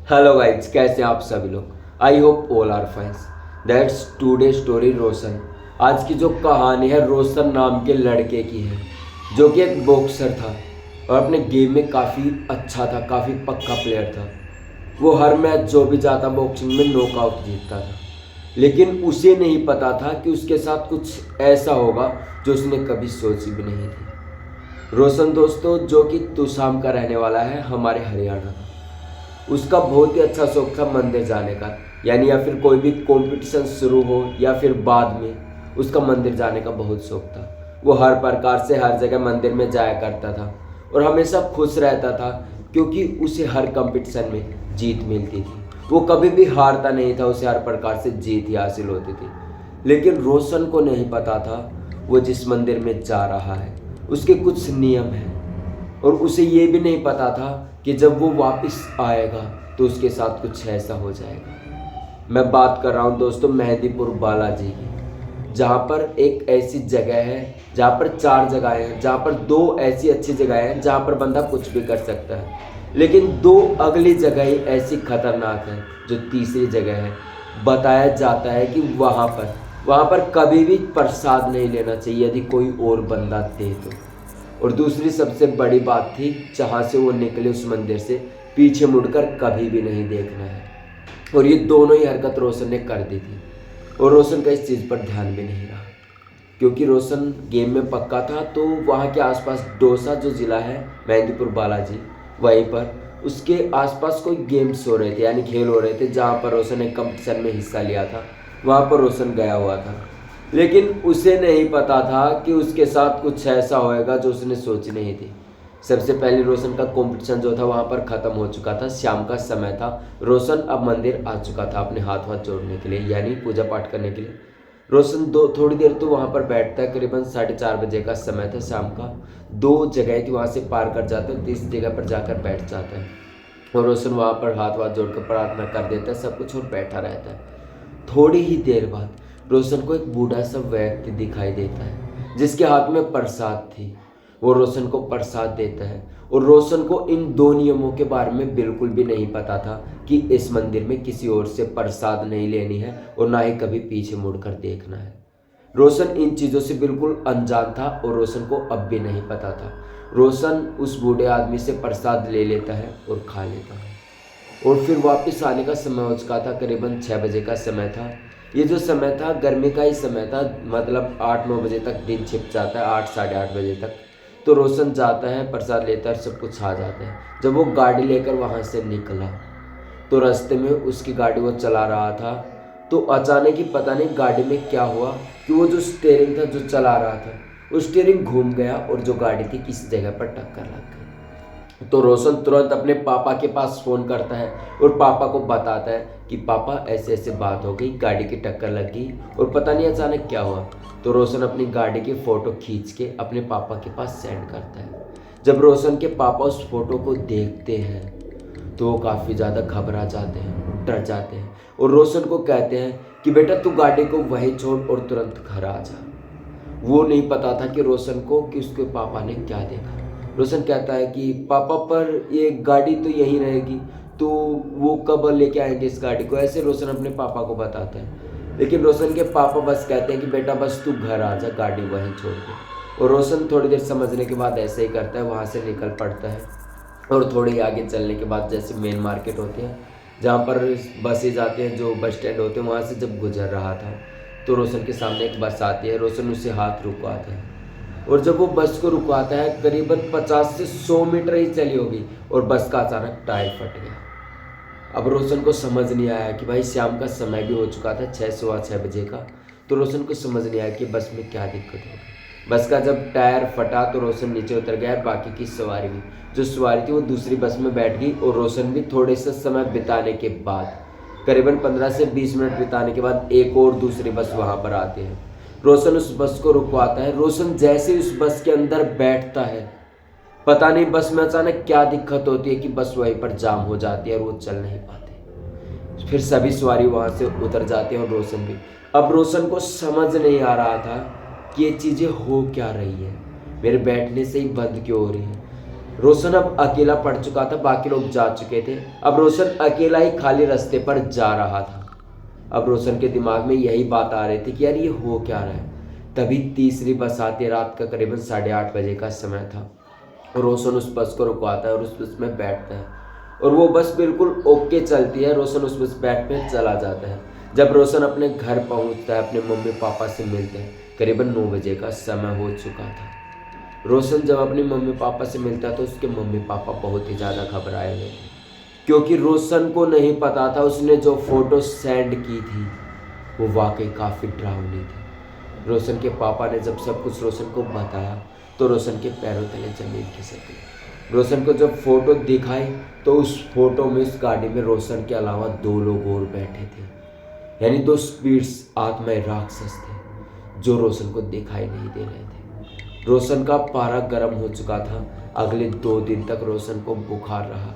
Hello guys, कैसे हैं आप सभी लोग। I hope all are fine. That's today story Roshan. आज की जो कहानी है रोशन नाम के लड़के की है, जो कि एक बॉक्सर था और अपने गेम में काफ़ी अच्छा था, काफ़ी पक्का प्लेयर था। वो हर मैच जो भी जाता बॉक्सिंग में नॉकआउट जीतता था। लेकिन उसे नहीं पता था कि उसके साथ कुछ ऐसा होगा जो उसने कभी सोची भी नहीं थी। रोशन दोस्तों, जो कि तुसाम का रहने वाला है, हमारे हरियाणा का। उसका बहुत ही अच्छा शौक था मंदिर जाने का, यानी या फिर कोई भी कंपटीशन शुरू हो या फिर बाद में उसका मंदिर जाने का बहुत शौक था। वो हर प्रकार से हर जगह मंदिर में जाया करता था और हमेशा खुश रहता था, क्योंकि उसे हर कंपटीशन में जीत मिलती थी। वो कभी भी हारता नहीं था, उसे हर प्रकार से जीत ही हासिल होती थी। लेकिन रोशन को नहीं पता था वो जिस मंदिर में जा रहा है उसके कुछ नियम हैं, और उसे ये भी नहीं पता था कि जब वो वापस आएगा तो उसके साथ कुछ ऐसा हो जाएगा। मैं बात कर रहा हूँ दोस्तों मेहंदीपुर बालाजी की, जहाँ पर एक ऐसी जगह है, जहाँ पर 4 जगह हैं, जहाँ पर 2 ऐसी अच्छी जगह हैं जहाँ पर बंदा कुछ भी कर सकता है, लेकिन 2 अगली जगह ऐसी खतरनाक है जो तीसरी जगह है। बताया जाता है कि वहाँ पर कभी भी प्रसाद नहीं लेना चाहिए यदि कोई और बंदा दे तो। और दूसरी सबसे बड़ी बात थी, जहाँ से वो निकले उस मंदिर से पीछे मुड़कर कभी भी नहीं देखना है। और ये दोनों ही हरकत रोशन ने कर दी थी, और रोशन का इस चीज़ पर ध्यान भी नहीं रहा, क्योंकि रोशन गेम में पक्का था। तो वहाँ के आसपास डोसा जो ज़िला है मेहंदीपुर बालाजी, वहीं पर उसके आसपास कोई गेम्स हो रहे थे, यानी खेल हो रहे थे, जहाँ पर रोशन ने कंपटीशन में हिस्सा लिया था। वहाँ पर रोशन गया हुआ था, लेकिन उसे नहीं पता था कि उसके साथ कुछ ऐसा होएगा जो उसने सोची नहीं थी। सबसे पहले रोशन का कंपटीशन जो था वहाँ पर ख़त्म हो चुका था, शाम का समय था। रोशन अब मंदिर आ चुका था अपने हाथ वाथ जोड़ने के लिए, यानी पूजा पाठ करने के लिए। रोशन थोड़ी देर तो वहाँ पर बैठता है, करीबन 4:30 बजे का समय था शाम का। 2 जगह थी, वहाँ से पार कर जाता है, 30 जगह पर जाकर बैठ जाता है, और रोशन वहाँ पर हाथ वाथ जोड़कर प्रार्थना कर देता है सब कुछ, और बैठा रहता है। थोड़ी ही देर बाद रोशन को एक बूढ़ा सा व्यक्ति दिखाई देता है, जिसके हाथ में प्रसाद थी। वो रोशन को प्रसाद देता है, और रोशन को इन 2 नियमों के बारे में बिल्कुल भी नहीं पता था कि इस मंदिर में किसी और से प्रसाद नहीं लेनी है और ना ही कभी पीछे मुड़कर देखना है। रोशन इन चीज़ों से बिल्कुल अनजान था, और रोशन को अब भी नहीं पता था। रोशन उस बूढ़े आदमी से प्रसाद ले लेता है और खा लेता है, और फिर वापस आने का समय हो चुका था, करीबन 6 बजे का समय था। ये जो समय था गर्मी का ही समय था, मतलब 8-9 बजे तक दिन छिप जाता है, 8 साढ़े 8 बजे तक। तो रोशन जाता है, प्रसाद लेता है, सब कुछ आ जाता है। जब वो गाड़ी लेकर वहाँ से निकला तो रास्ते में उसकी गाड़ी वो चला रहा था, तो अचानक ही पता नहीं गाड़ी में क्या हुआ कि वो जो स्टीयरिंग था जो चला रहा था, वो स्टीयरिंग घूम गया और जो गाड़ी थी किसी जगह पर टक्कर लग गई। तो रोशन तुरंत अपने पापा के पास फ़ोन करता है और पापा को बताता है कि पापा ऐसे ऐसे बात हो गई, गाड़ी की टक्कर लग गई और पता नहीं अचानक क्या हुआ। तो रोशन अपनी गाड़ी की फ़ोटो खींच के अपने पापा के पास सेंड करता है। जब रोशन के पापा उस फोटो को देखते हैं तो वो काफ़ी ज़्यादा घबरा जाते हैं, डर जाते हैं, और रोशन को कहते हैं कि बेटा तू गाड़ी को वहीं छोड़ और तुरंत घर आ जा। वो नहीं पता था कि रोशन को कि उसके पापा ने क्या देखा। रोशन कहता है कि पापा पर ये गाड़ी तो यहीं रहेगी, तो वो कब लेके आएंगे इस गाड़ी को, ऐसे रोशन अपने पापा को बताता है। लेकिन रोशन के पापा बस कहते हैं कि बेटा बस तू घर आ जा, गाड़ी वहीं छोड़ के। और रोशन थोड़ी देर समझने के बाद ऐसे ही करता है, वहाँ से निकल पड़ता है। और थोड़ी आगे चलने के बाद जैसे मेन मार्केट होती है जहाँ पर बसें जाती हैं, जो बस स्टैंड होते हैं, वहाँ से जब गुजर रहा था तो रोशन के सामने एक बस आती है। रोशन उसे हाथ रुकवाता है, और जब वो बस को रुकवाता है करीबन 50 से 100 मीटर ही चली होगी और बस का अचानक टायर फट गया। अब रोशन को समझ नहीं आया कि भाई शाम का समय भी हो चुका था, 6 सवा 6 बजे का। तो रोशन को समझ नहीं आया कि बस में क्या दिक्कत होगी। बस का जब टायर फटा तो रोशन नीचे उतर गया, बाकी की सवारी भी जो सवारी थी वो दूसरी बस में बैठ गई, और रोशन भी थोड़े से समय बिताने के बाद, करीबन 15 से 20 मिनट बिताने के बाद एक और दूसरी बस वहाँ पर आती है। रोशन उस बस को रुकवाता है। रोशन जैसे ही उस बस के अंदर बैठता है, पता नहीं बस में अचानक क्या दिक्कत होती है कि बस वहीं पर जाम हो जाती है और वो चल नहीं पाते। फिर सभी सवारी वहाँ से उतर जाते हैं और रोशन भी। अब रोशन को समझ नहीं आ रहा था कि ये चीज़ें हो क्या रही है, मेरे बैठने से ही बंद क्यों हो रही है। रोशन अब अकेला पड़ चुका था, बाकी लोग जा चुके थे। अब रोशन अकेला ही खाली रास्ते पर जा रहा था। अब रोशन के दिमाग में यही बात आ रही थी कि यार ये हो क्या रहा है। तभी तीसरी बस आती है, रात का करीबन 8:30 बजे का समय था। रोशन उस बस को रुकवाता है और उस बस में बैठता है और वो बस बिल्कुल ओके चलती है। रोशन उस बस बैठ में चला जाता है। जब रोशन अपने घर पहुंचता है, अपने मम्मी पापा से मिलते हैं। करीबन 9 बजे का समय हो चुका था। रोशन जब अपने मम्मी पापा से मिलता है तो उसके मम्मी पापा बहुत ही ज़्यादा घबराए हुए थे, क्योंकि रोशन को नहीं पता था उसने जो फोटो सेंड की थी वो वाकई काफ़ी डरावनी थी। रोशन के पापा ने जब सब कुछ रोशन को बताया तो रोशन के पैरों तले जमीन खिसक गई। रोशन को जब फोटो दिखाई तो उस फोटो में, उस गाड़ी में रोशन के अलावा 2 लोग और बैठे थे, यानी 2 स्पिरिट्स, आत्माएं, राक्षस थे जो रोशन को दिखाई नहीं दे रहे थे। रोशन का पारा गर्म हो चुका था। अगले 2 दिन तक रोशन को बुखार रहा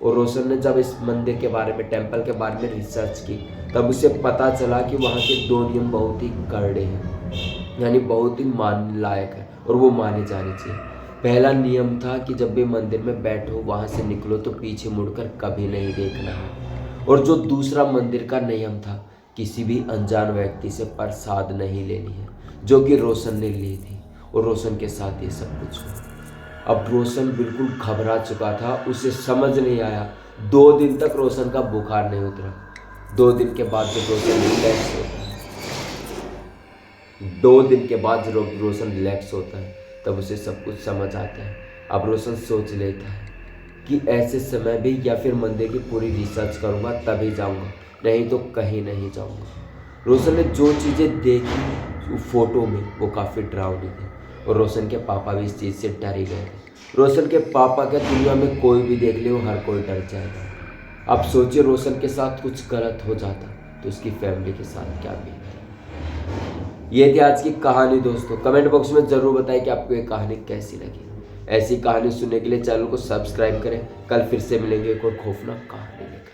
और रोशन ने जब इस मंदिर के बारे में, टेम्पल के बारे में रिसर्च की, तब उसे पता चला कि वहाँ के 2 नियम बहुत ही कड़े हैं, यानी बहुत ही मानने लायक है और वो माने जाने चाहिए। पहला नियम था कि जब भी मंदिर में बैठो, वहाँ से निकलो तो पीछे मुड़कर कभी नहीं देखना है। और जो दूसरा मंदिर का नियम था, किसी भी अनजान व्यक्ति से प्रसाद नहीं लेनी है, जो कि रोशन ने ली थी और रोशन के साथ ये सब कुछ हुआ। अब रोशन बिल्कुल घबरा चुका था, उसे समझ नहीं आया। 2 दिन तक रोशन का बुखार नहीं उतरा। 2 दिन के बाद जब रोशन रिलैक्स होता है, 2 दिन के बाद जब रोशन रिलैक्स होता है तब उसे सब कुछ समझ आता है। अब रोशन सोच लेता है कि ऐसे समय भी या फिर मंदिर की पूरी रिसर्च करूँगा तभी जाऊँगा, नहीं तो कहीं नहीं जाऊँगा। रोशन ने जो चीज़ें देखी फोटो में वो काफ़ी डरावनी थी और रोशन के पापा भी इस चीज़ से डर ही गए थे। रोशन के पापा क्या, दुनिया में कोई भी देख ले वो हर कोई डर जाएगा। अब सोचिए रोशन के साथ कुछ गलत हो जाता तो उसकी फैमिली के साथ क्या बीतती। ये थी आज की कहानी दोस्तों। कमेंट बॉक्स में ज़रूर बताएं कि आपको ये कहानी कैसी लगी। ऐसी कहानी सुनने के लिए चैनल को सब्सक्राइब करें। कल फिर से मिलेंगे एक और खौफनाक कहानी लेकर।